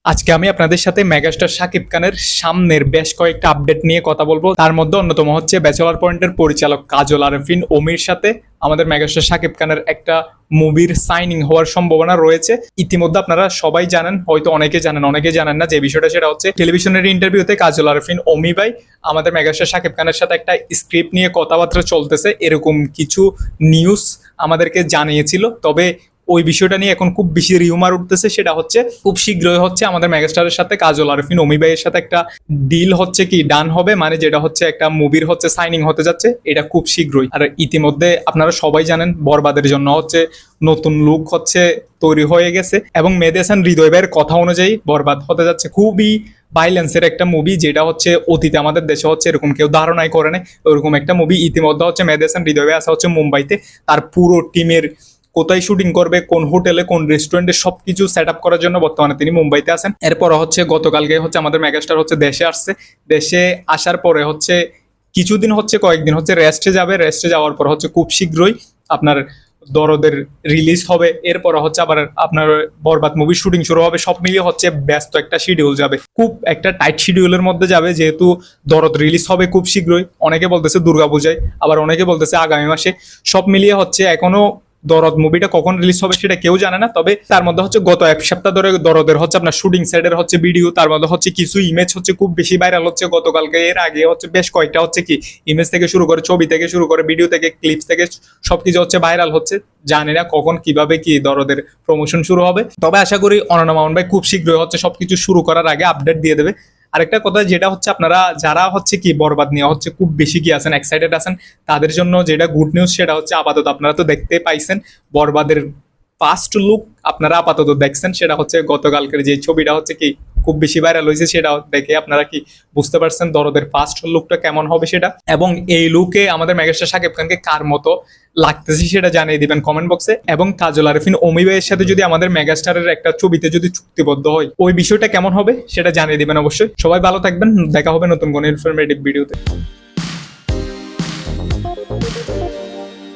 আজকে আমি আপনাদের সাথে মেগাস্টার শাকিব খানের সামনের বেশ কয়েকটা আপডেট নিয়ে কথা বলবো। তার মধ্যে অন্যতম হচ্ছে ব্যাচেলর পয়েন্টের পরিচালক কাজল আরেফিন অমির সাথে আমাদের মেগাস্টার শাকিব খানের একটা মুভির সাইনিং হওয়ার সম্ভাবনা রয়েছে। ইতিমধ্যে আপনারা সবাই জানেন, হয়তো অনেকে জানেন অনেকে জানেন না যে বিষয়টা, সেটা হচ্ছে টেলিভিশনের ইন্টারভিউতে কাজল আরেফিন অমি ভাই আমাদের মেগাস্টার শাকিব খানের সাথে একটা স্ক্রিপ্ট নিয়ে কথাবার্তা চলতেছে এরকম কিছু নিউজ আমাদেরকে জানিয়েছিল। তবে ওই বিষয়টা নিয়ে এখন খুব বেশি রিউমার উঠতেছে, সেটা হচ্ছে খুব শীঘ্রই হচ্ছে আমাদের মেগাস্টারের সাথে কাজল আরেফিন অমি ভাইয়ের সাথে একটা ডিল হচ্ছে কি ডান হবে, মানে যেটা হচ্ছে একটা মুভির হচ্ছে সাইনিং হতে যাচ্ছে, এটা খুব শীঘ্রই। আর ইতিমধ্যে আপনারা সবাই জানেন বরবাদের জন্য হচ্ছে নতুন লুক হচ্ছে তৈরি হয়ে গেছে এবং মেহেদী হাসান হৃদয় ভাইয়ের কথা অনুযায়ী বরবাদ হতে যাচ্ছে খুবই ভাইলেন্সের একটা মুভি, যেটা হচ্ছে অতীতে আমাদের দেশে হচ্ছে এরকম কেউ ধারণাই করে নাই ওরকম একটা মুভি। ইতিমধ্যে হচ্ছে মেহেদী হাসান হৃদয় ভাই আসা হচ্ছে মুম্বাইতে, তার পুরো টিমের কোথায় শুটিং করবে, কোন হোটেলে, কোন রেস্টুরেন্টে সবকিছু সেট আপ করার জন্য বর্তমানে তিনি মুম্বাইতে আছেন। এরপর হচ্ছে গতকালকে হচ্ছে আমাদের মেগাস্টার হচ্ছে দেশে আসছে। দেশে আসার পরে হচ্ছে কিছুদিন হচ্ছে কয়েকদিন হচ্ছে রেস্টে যাবে। রেস্টে যাওয়ার পর হচ্ছে খুব শীঘ্রই আপনার দরদের রিলিজ হবে। এরপর হচ্ছে আবার আপনার বরবাদ মুভির শুটিং শুরু হবে। সব মিলিয়ে হচ্ছে ব্যস্ত একটা শিডিউল যাবে, খুব একটা টাইট শিডিউলের মধ্যে যাবে, যেহেতু দরদ রিলিজ হবে খুব শীঘ্রই। অনেকে বলতেছে দুর্গাপূজায়, আবার অনেকে বলতেছে আগামী মাসে। সব মিলিয়ে হচ্ছে এখনো দরদ মুভিটা কখন রিলিজ হবে সেটা কেউ জানে না। তবে তার মধ্যে হচ্ছে গত এক সপ্তাহ ধরে দরদের হচ্ছে আপনার শুটিং সেটের হচ্ছে ভিডিও, তার মধ্যে হচ্ছে কিছু ইমেজ হচ্ছে খুব বেশি ভাইরাল হচ্ছে গতকালকে। এর আগে হচ্ছে বেশ কয়েকটা হচ্ছে কি ইমেজ থেকে শুরু করে, ছবি থেকে শুরু করে, ভিডিও থেকে, ক্লিপস থেকে সবকিছু হচ্ছে ভাইরাল হচ্ছে। জানি না কখন কিভাবে কি দরদের প্রমোশন শুরু হবে, তবে আশা করি অনন্যা মামুন ভাই খুব শীঘ্রই হচ্ছে সবকিছু শুরু করার আগে আপডেট দিয়ে দেবে। আরেকটা কথা যেটা হচ্ছে আপনারা যারা হচ্ছে কি বরবাদ নিয়ে হচ্ছে খুব বেশি কি আছেন, এক্সাইটেড আছেন, তাদের জন্য যেটা গুড নিউজ সেটা হচ্ছে আপাতত আপনারা তো দেখতে পাইছেন বরবাদের ফার্স্ট লুক আপনারা আপাতত দেখছেন। সেটা হচ্ছে গতকালকের যে ছবিটা হচ্ছে কি খুব বেশি ভাইরাল হয়েছে, সেটা দেখে আপনারা কি বুঝতে পারছেন দরদের ফার্স্ট লুকটা কেমন হবে সেটা। এবং এই লুকে আমাদের মেগাস্টার শাকিব খানকে কার মতো লাগতেছে সেটা জানিয়ে দিবেন কমেন্ট বক্সে। এবং কাজল আরেফিন অমি ভাইয়ের সাথে যদি আমাদের মেগাস্টারের একটা ছবিতে যদি চুক্তিবদ্ধ হয় ওই বিষয়টা কেমন হবে সেটা জানিয়ে দিবেন অবশ্যই। সবাই ভালো থাকবেন, দেখা হবে নতুন কোনো ইনফরমেটিভ ভিডিওতে।